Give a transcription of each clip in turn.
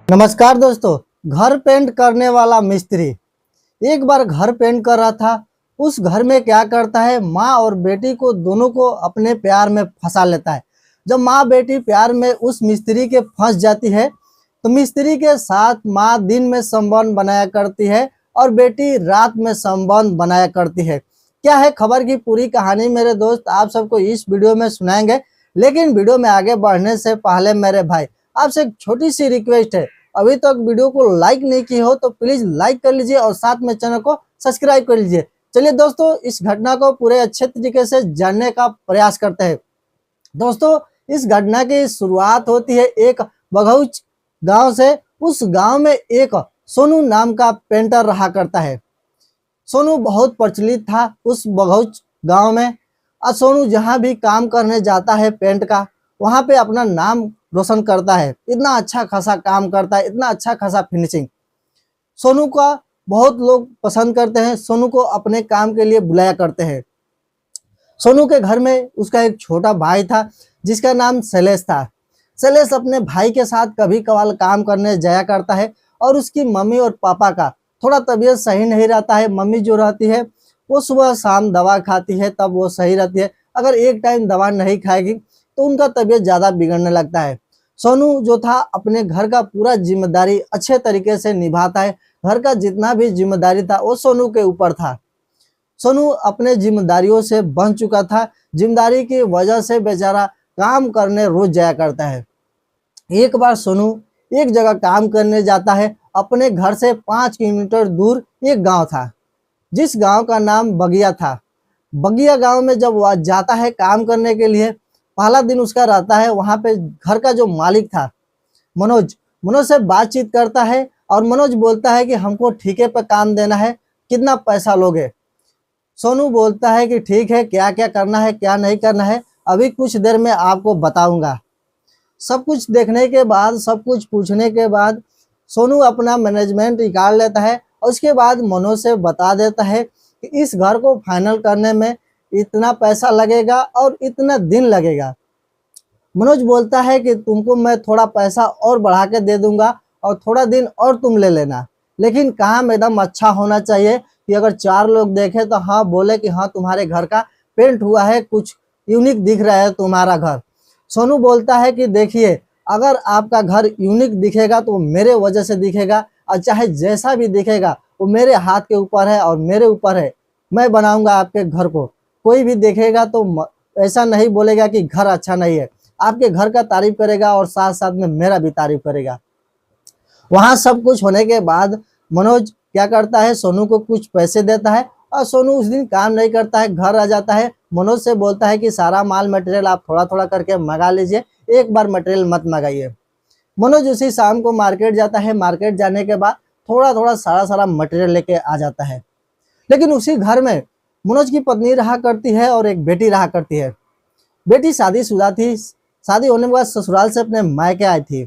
नमस्कार दोस्तों। घर पेंट करने वाला मिस्त्री एक बार घर पेंट कर रहा था। उस घर में क्या करता है, माँ और बेटी को दोनों को अपने प्यार में फंसा लेता है। जब माँ बेटी प्यार में उस मिस्त्री के फंस जाती है तो मिस्त्री के साथ माँ दिन में संबंध बनाया करती है और बेटी रात में संबंध बनाया करती है। क्या है खबर की पूरी कहानी मेरे दोस्त आप सबको इस वीडियो में सुनाएंगे। लेकिन वीडियो में आगे बढ़ने से पहले मेरे भाई आपसे एक छोटी सी रिक्वेस्ट है, अभी तक वीडियो को लाइक नहीं की हो तो प्लीज लाइक कर लीजिए और साथ में चैनल को सब्सक्राइब कर लीजिए। चलिए दोस्तों, इस घटना को पूरे अच्छे तरीके से जानने का प्रयास करते हैं। दोस्तों, इस घटना की शुरुआत होती है एक बघौच गांव से। उस गांव में एक सोनू नाम का पेंटर रहा करता है। सोनू बहुत प्रचलित था उस बघौच गांव में। और सोनू जहां भी काम करने जाता है पेंट का, वहां पे अपना नाम रोशन करता है। इतना अच्छा खासा काम करता है, इतना अच्छा खासा फिनिशिंग। सोनू का बहुत लोग पसंद करते हैं, सोनू को अपने काम के लिए बुलाया करते हैं। सोनू के घर में उसका एक छोटा भाई था जिसका नाम शैलेश था। शैलेश अपने भाई के साथ कभी कभार काम करने जाया करता है और उसकी मम्मी और पापा का थोड़ा तबीयत सही नहीं रहता है। मम्मी जो रहती है वो सुबह शाम दवा खाती है, तब वो सही रहती है। अगर एक टाइम दवा नहीं खाएगी तो उनका तबीयत ज़्यादा बिगड़ने लगता है। सोनू जो था अपने घर का पूरा जिम्मेदारी अच्छे तरीके से निभाता है। घर का जितना भी जिम्मेदारी था वो सोनू के ऊपर था। सोनू अपने जिम्मेदारियों से बन चुका था। जिम्मेदारी की वजह से बेचारा काम करने रोज जाया करता है। एक बार सोनू एक जगह काम करने जाता है। अपने घर से 5 किलोमीटर दूर एक गांव था जिस गांव का नाम बगिया था। बगिया गांव में जब वह जाता है काम करने के लिए, पहला दिन उसका रहता है। वहां पे घर का जो मालिक था मनोज, मनोज से बातचीत करता है और मनोज बोलता है कि हमको ठेके पर काम देना है, कितना पैसा लोगे। सोनू बोलता है कि ठीक है, क्या क्या करना है क्या नहीं करना है अभी कुछ देर में आपको बताऊंगा। सब कुछ देखने के बाद, सब कुछ पूछने के बाद सोनू अपना मैनेजमेंट निकाल लेता है और उसके बाद मनोज से बता देता है कि इस घर को फाइनल करने में इतना पैसा लगेगा और इतना दिन लगेगा। मनोज बोलता है कि तुमको मैं थोड़ा पैसा और बढ़ा के दे दूंगा और थोड़ा दिन और तुम ले लेना, लेकिन काम एकदम अच्छा होना चाहिए कि अगर 4 लोग देखे तो हाँ बोले कि हाँ तुम्हारे घर का पेंट हुआ है, कुछ यूनिक दिख रहा है तुम्हारा घर। सोनू बोलता है कि देखिए, अगर आपका घर यूनिक दिखेगा तो मेरे वजह से दिखेगा और चाहे जैसा भी दिखेगा वो मेरे हाथ के ऊपर है और मेरे ऊपर है। मैं बनाऊंगा आपके घर को। कोई भी देखेगा तो ऐसा नहीं बोलेगा कि घर अच्छा नहीं है, आपके घर का तारीफ करेगा और साथ साथ में मेरा भी तारीफ करेगा। वहां सब कुछ होने के बाद मनोज क्या करता है, सोनू को कुछ पैसे देता है और सोनू उस दिन काम नहीं करता है, घर आ जाता है। मनोज से बोलता है कि सारा माल मटेरियल आप थोड़ा थोड़ा करके मंगा लीजिए, एक बार मटेरियल मत मंगाइए। मनोज उसी शाम को मार्केट जाता है। मार्केट जाने के बाद थोड़ा थोड़ा सारा सारा मटेरियल लेके आ जाता है। लेकिन उसी घर में मनोज की पत्नी रहा करती है और एक बेटी रहा करती है। बेटी शादीशुदा थी, शादी होने के बाद ससुराल से अपने मायके आई थी।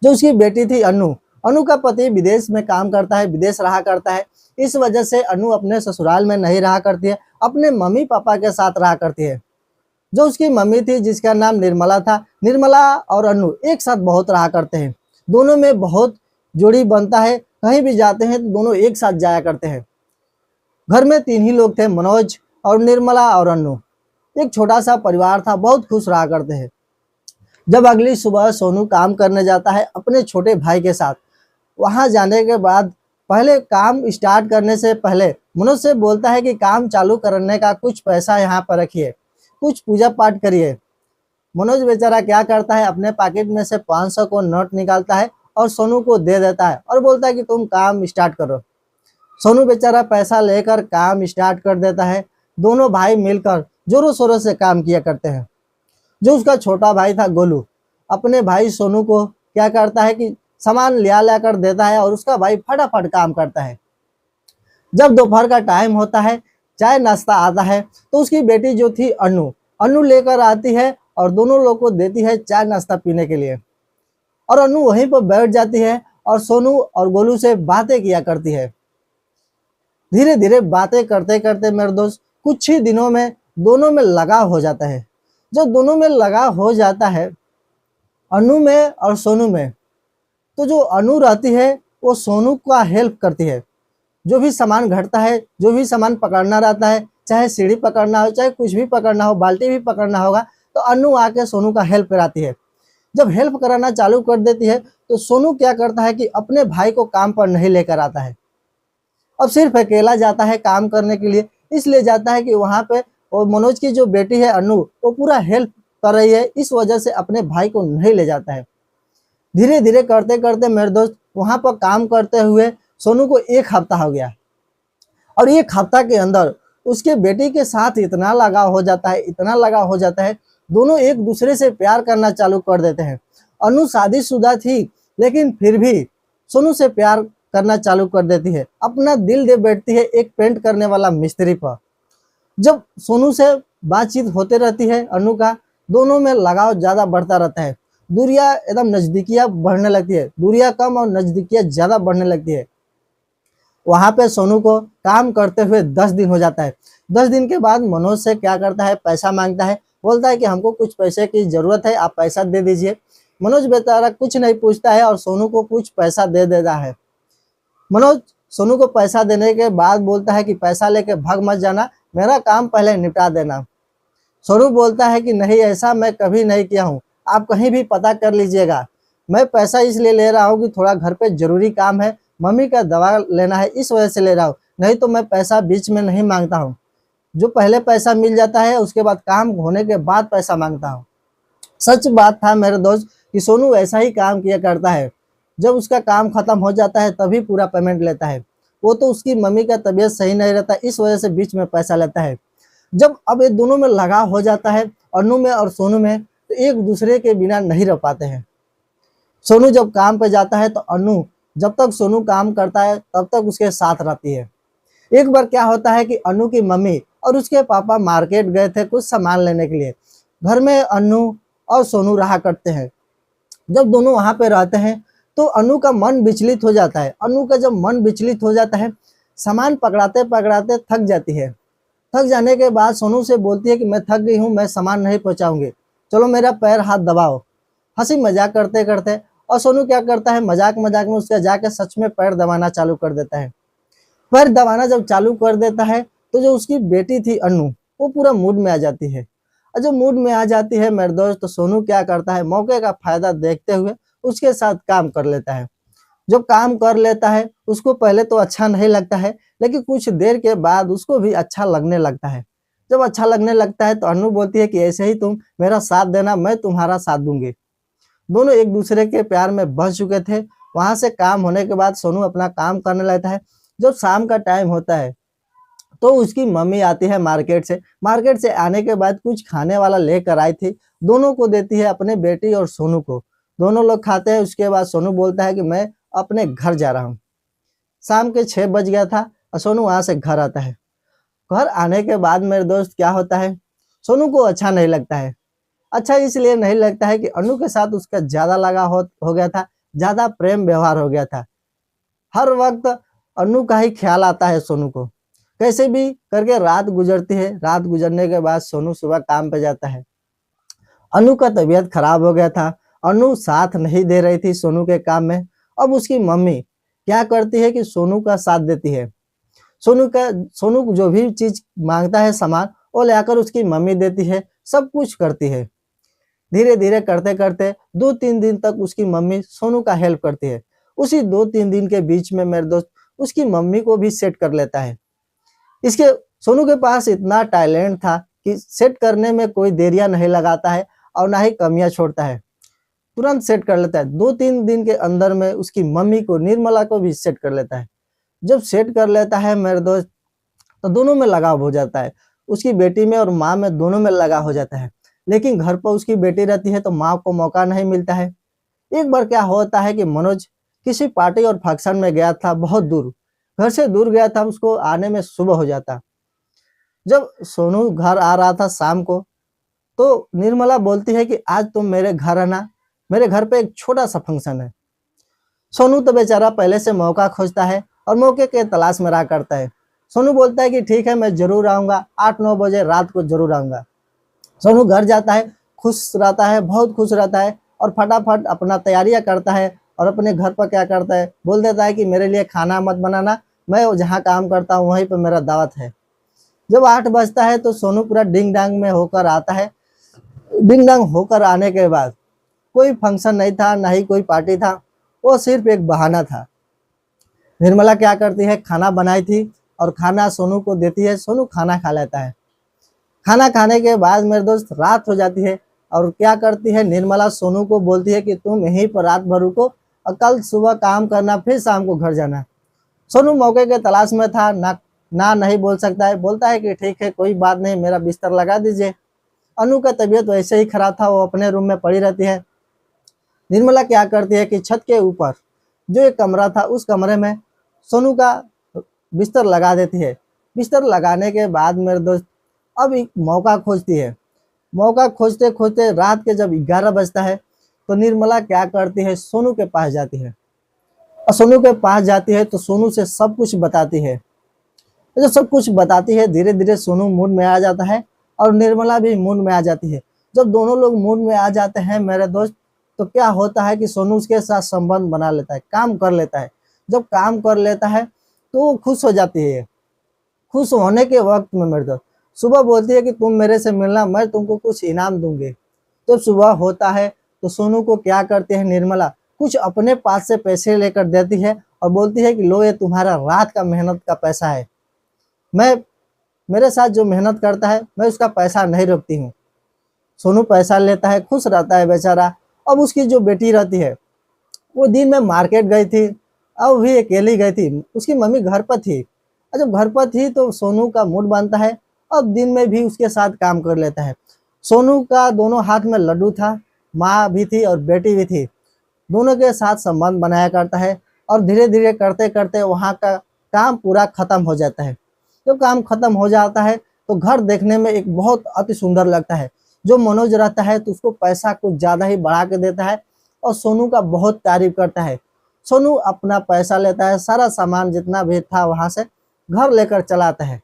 जो उसकी बेटी थी अनु, अनु का पति विदेश में काम करता है, विदेश रहा करता है। इस वजह से अनु अपने ससुराल में नहीं रहा करती है, अपने मम्मी पापा के साथ रहा करती है। जो उसकी मम्मी थी जिसका नाम निर्मला था, निर्मला और अनु एक साथ बहुत रहा करते हैं। दोनों में बहुत जोड़ी बनता है, कहीं भी जाते हैं तो दोनों एक साथ जाया करते हैं। घर में 3 ही लोग थे, मनोज और निर्मला और अनु। एक छोटा सा परिवार था, बहुत खुश रहा करते हैं। जब अगली सुबह सोनू काम करने जाता है अपने छोटे भाई के साथ, वहां जाने के बाद पहले काम स्टार्ट करने से पहले मनोज से बोलता है कि काम चालू करने का कुछ पैसा यहाँ पर रखिए, कुछ पूजा पाठ करिए। मनोज बेचारा क्या करता है, अपने पॉकेट में से 500 को नोट निकालता है और सोनू को दे देता है और बोलता है कि तुम काम स्टार्ट करो। सोनू बेचारा पैसा लेकर काम स्टार्ट कर देता है। दोनों भाई मिलकर जोरों शोरों से काम किया करते हैं। जो उसका छोटा भाई था गोलू, अपने भाई सोनू को क्या करता है कि सामान ला कर देता है और उसका भाई फटाफट काम करता है। जब दोपहर का टाइम होता है, चाय नाश्ता आता है, तो उसकी बेटी जो थी अनु, अनु लेकर आती है और दोनों लोग को देती है चाय नाश्ता पीने के लिए। और अनु वहीं पर बैठ जाती है और सोनू और गोलू से बातें किया करती है। धीरे धीरे बातें करते करते मेरे दोस्त कुछ ही दिनों में दोनों में लगाव हो जाता है। जब दोनों में लगाव हो जाता है, अनु में और सोनू में, तो जो अनु रहती है वो सोनू का हेल्प करती है। जो भी सामान घटता है, जो भी सामान पकड़ना रहता है, चाहे सीढ़ी पकड़ना हो, चाहे कुछ भी पकड़ना हो, बाल्टी भी पकड़ना होगा, तो अनु आके सोनू का हेल्प कराती है। जब हेल्प कराना चालू कर देती है तो सोनू क्या करता है कि अपने भाई को काम पर नहीं लेकर आता है, अब सिर्फ अकेला जाता है काम करने के लिए। इसलिए जाता है कि वहाँ पे और मनोज की जो बेटी है अनु, वो पूरा हेल्प कर रही है, इस वजह से अपने भाई को नहीं ले जाता है। धीरे धीरे करते करते मेरे दोस्त वहाँ पर काम करते हुए सोनू को 1 हफ्ता हो गया, और 1 हफ्ता के अंदर उसके बेटी के साथ इतना लगाव हो जाता है, इतना लगाव हो जाता है, दोनों एक दूसरे से प्यार करना चालू कर देते हैं। अनु शादीशुदा थी लेकिन फिर भी सोनू से प्यार करना चालू कर देती है, अपना दिल दे बैठती है एक पेंट करने वाला मिस्त्री पर। जब सोनू से बातचीत होते रहती है अनु का, दोनों में लगाव ज्यादा बढ़ता रहता है, दूरियां एकदम नजदीकियां बढ़ने लगती है, दूरियां कम और नजदीकियां ज्यादा बढ़ने लगती है। वहां पे सोनू को काम करते हुए 10 दिन हो जाता है। 10 दिन के बाद मनोज से क्या करता है, पैसा मांगता है, बोलता है कि हमको कुछ पैसे की जरूरत है, आप पैसा दे दीजिए। मनोज बेचारा कुछ नहीं पूछता है और सोनू को कुछ पैसा दे देता है। मनोज सोनू को पैसा देने के बाद बोलता है कि पैसा लेके भाग मत जाना, मेरा काम पहले निपटा देना। सोनू बोलता है कि नहीं, ऐसा मैं कभी नहीं किया हूँ, आप कहीं भी पता कर लीजिएगा, मैं पैसा इसलिए ले रहा हूँ कि थोड़ा घर पे जरूरी काम है, मम्मी का दवा लेना है, इस वजह से ले रहा हूँ, नहीं तो मैं पैसा बीच में नहीं मांगता हूँ। जो पहले पैसा मिल जाता है उसके बाद काम होने के बाद पैसा मांगता हूँ। सच बात था मेरे दोस्त कि सोनू ऐसा ही काम किया करता है, जब उसका काम खत्म हो जाता है तभी पूरा पेमेंट लेता है। वो तो उसकी मम्मी का तबीयत सही नहीं रहता, इस वजह से बीच में पैसा लेता है। जब अब ये दोनों में लगाव हो जाता है, अनु में और सोनू में, तो एक दूसरे के बिना नहीं रह पाते हैं। सोनू जब काम पे जाता है तो अनु जब तक सोनू काम करता है तब तक उसके साथ रहती है। एक बार क्या होता है कि अनु की मम्मी और उसके पापा मार्केट गए थे कुछ सामान लेने के लिए। घर में अनु और सोनू रहा करते हैं। जब दोनों वहां पे रहते हैं तो अनु का मन विचलित हो जाता है। अनु का जब मन विचलित हो जाता है, सामान पकड़ाते पकड़ाते थक जाती है। थक जाने के बाद सोनू से बोलती है कि मैं थक गई हूँ, मैं सामान नहीं पहुंचाऊंगी, चलो मेरा पैर हाथ दबाओ। हंसी मजाक करते करते, और सोनू क्या करता है, मजाक मजाक में उसका जाके सच में पैर दबाना चालू कर देता है। पैर दबाना जब चालू कर देता है तो जो उसकी बेटी थी अनु, वो पूरा मूड में आ जाती है। और जब मूड में आ जाती है मेरे दोस्त, तो सोनू क्या करता है, मौके का फायदा देखते हुए उसके साथ काम कर लेता है। जब काम कर लेता है उसको पहले तो अच्छा नहीं लगता है, लेकिन कुछ देर के बाद उसको भी अच्छा लगने लगता है। जब अच्छा लगने लगता है तो अनु बोलती है कि ऐसे ही तुम मेरा साथ देना, मैं तुम्हारा साथ दूंगी। दोनों एक दूसरे के प्यार में बस चुके थे। वहां से काम होने के बाद सोनू अपना काम करने लगता है। जब शाम का टाइम होता है तो उसकी मम्मी आती है मार्केट से। मार्केट से आने के बाद कुछ खाने वाला लेकर आई थी, दोनों को देती है, अपने बेटी और सोनू को। दोनों लोग खाते हैं। उसके बाद सोनू बोलता है कि मैं अपने घर जा रहा हूँ। शाम के 6 बज गया था और सोनू वहां से घर आता है। घर आने के बाद मेरे दोस्त क्या होता है, सोनू को अच्छा नहीं लगता है। अच्छा इसलिए नहीं लगता है कि अनु के साथ उसका ज्यादा लगाव हो गया था, ज्यादा प्रेम व्यवहार हो गया था। हर वक्त अनु का ही ख्याल आता है सोनू को। कैसे भी करके रात गुजरती है। रात गुजरने के बाद सोनू सुबह काम पे जाता है। अनु का तबीयत खराब हो गया था। अनु साथ नहीं दे रही थी सोनू के काम में। अब उसकी मम्मी क्या करती है कि सोनू का साथ देती है। सोनू जो भी चीज मांगता है सामान, वो लेकर उसकी मम्मी देती है, सब कुछ करती है। धीरे धीरे करते करते 2-3 दिन तक उसकी मम्मी सोनू का हेल्प करती है। उसी 2-3 दिन के बीच में मेरे दोस्त उसकी मम्मी को भी सेट कर लेता है। इसके सोनू के पास इतना टैलेंट था कि सेट करने में कोई देरियां नहीं लगाता है और ना ही कमियां छोड़ता है, तुरंत सेट कर लेता है। 2-3 दिन के अंदर में उसकी मम्मी को, निर्मला को भी सेट कर लेता है। जब सेट कर लेता है मेरे दोस्त, तो दोनों में लगाव हो जाता है। उसकी बेटी में और माँ में, दोनों में लगाव हो जाता है। लेकिन घर पर उसकी बेटी रहती है तो माँ को मौका नहीं मिलता है। एक बार क्या होता है कि मनोज किसी पार्टी और फंक्शन में गया था, बहुत दूर, घर से दूर गया था, उसको आने में सुबह हो जाता। जब सोनू घर आ रहा था शाम को, तो निर्मला बोलती है कि आज तुम मेरे घर आना, मेरे घर पे एक छोटा सा फंक्शन है। सोनू तो बेचारा पहले से मौका खोजता है और मौके के तलाश में रहा करता है। सोनू बोलता है कि ठीक है, मैं जरूर आऊंगा, 8-9 बजे रात को जरूर आऊंगा। सोनू घर जाता है, खुश रहता है, बहुत खुश रहता है, और फटाफट अपना तैयारियां करता है और अपने घर पर क्या करता है, बोल देता है कि मेरे लिए खाना मत बनाना, मैं जहाँ काम करता हूँ वहीं पर मेरा दावत है। जब 8 बजता है तो सोनू पूरा डिंग डांग में होकर आता है। डिंग डांग होकर आने के बाद कोई फंक्शन नहीं था, ना ही कोई पार्टी था, वो सिर्फ एक बहाना था। निर्मला क्या करती है, खाना बनाई थी और खाना सोनू को देती है। सोनू खाना खा लेता है। खाना खाने के बाद मेरे दोस्त रात हो जाती है और क्या करती है, निर्मला सोनू को बोलती है कि तुम यहीं पर रात भर रुको और कल सुबह काम करना, फिर शाम को घर जाना। सोनू मौके के तलाश में था, ना नहीं बोल सकता है, बोलता है कि ठीक है कोई बात नहीं, मेरा बिस्तर लगा दीजिए। अनु का तबीयत वैसे ही खराब था, वो अपने रूम में पड़ी रहती है। निर्मला क्या करती है कि छत के ऊपर जो एक कमरा था उस कमरे में सोनू का बिस्तर लगा देती है। बिस्तर लगाने के बाद मेरे दोस्त अब एक मौका खोजती है। मौका खोजते खोजते रात के जब 11 बजता है तो निर्मला क्या करती है, सोनू के पास जाती है। और सोनू के पास जाती है तो सोनू से सब कुछ बताती है। तो जब सब कुछ बताती है धीरे धीरे सोनू मूड में आ जाता है और निर्मला भी मूड में आ जाती है। जब दोनों लोग मूड में आ जाते हैं मेरे दोस्त, तो क्या होता है कि सोनू उसके साथ संबंध बना लेता है, काम कर लेता है। जब काम कर लेता है तो वो खुश हो जाती है। खुश होने के वक्त में मेरे दोस्त सुबह बोलती है कि तुम मेरे से मिलना, मैं तुमको कुछ इनाम दूंगी। जब सुबह होता है तो सोनू को क्या करती है, निर्मला कुछ अपने पास से पैसे लेकर देती है और बोलती है कि लो ये तुम्हारा रात का मेहनत का पैसा है। मैं मेरे साथ जो मेहनत करता है मैं उसका पैसा नहीं रोकती हूँ। सोनू पैसा लेता है, खुश रहता है बेचारा। अब उसकी जो बेटी रहती है वो दिन में मार्केट गई थी, अब भी अकेली गई थी, उसकी मम्मी घर पर थी। और जब घर पर थी तो सोनू का मूड बनता है, अब दिन में भी उसके साथ काम कर लेता है। सोनू का दोनों हाथ में लड्डू था, माँ भी थी और बेटी भी थी, दोनों के साथ संबंध बनाया करता है। और धीरे धीरे करते करते वहाँ का काम पूरा खत्म हो जाता है। जब काम खत्म हो जाता है तो घर देखने में एक बहुत अति सुंदर लगता है। जो मनोज रहता है तो उसको पैसा कुछ ज़्यादा ही बढ़ा के देता है और सोनू का बहुत तारीफ करता है। सोनू अपना पैसा लेता है, सारा सामान जितना भी था वहाँ से घर लेकर चला आता है।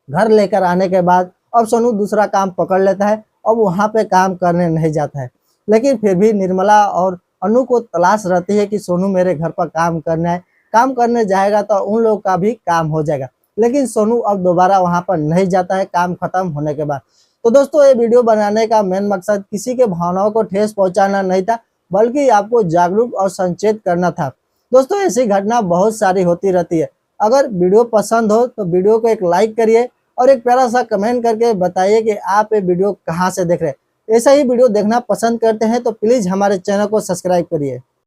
घर लेकर आने के बाद अब सोनू दूसरा काम पकड़ लेता है और वहाँ पे काम करने नहीं जाता है। लेकिन फिर भी निर्मला और अनु को तलाश रहती है कि सोनू मेरे घर पर काम करना है, काम करने जाएगा तो उन लोग का भी काम हो जाएगा। लेकिन सोनू अब दोबारा वहाँ पर नहीं जाता है काम खत्म होने के बाद। तो दोस्तों ये वीडियो बनाने का मेन मकसद किसी के भावनाओं को ठेस पहुँचाना नहीं था, बल्कि आपको जागरूक और संचेत करना था। दोस्तों ऐसी घटना बहुत सारी होती रहती है। अगर वीडियो पसंद हो तो वीडियो को एक लाइक करिए और एक प्यारा सा कमेंट करके बताइए कि आप ये वीडियो कहाँ से देख रहे हैं। ऐसा ही वीडियो देखना पसंद करते हैं तो प्लीज़ हमारे चैनल को सब्सक्राइब करिए।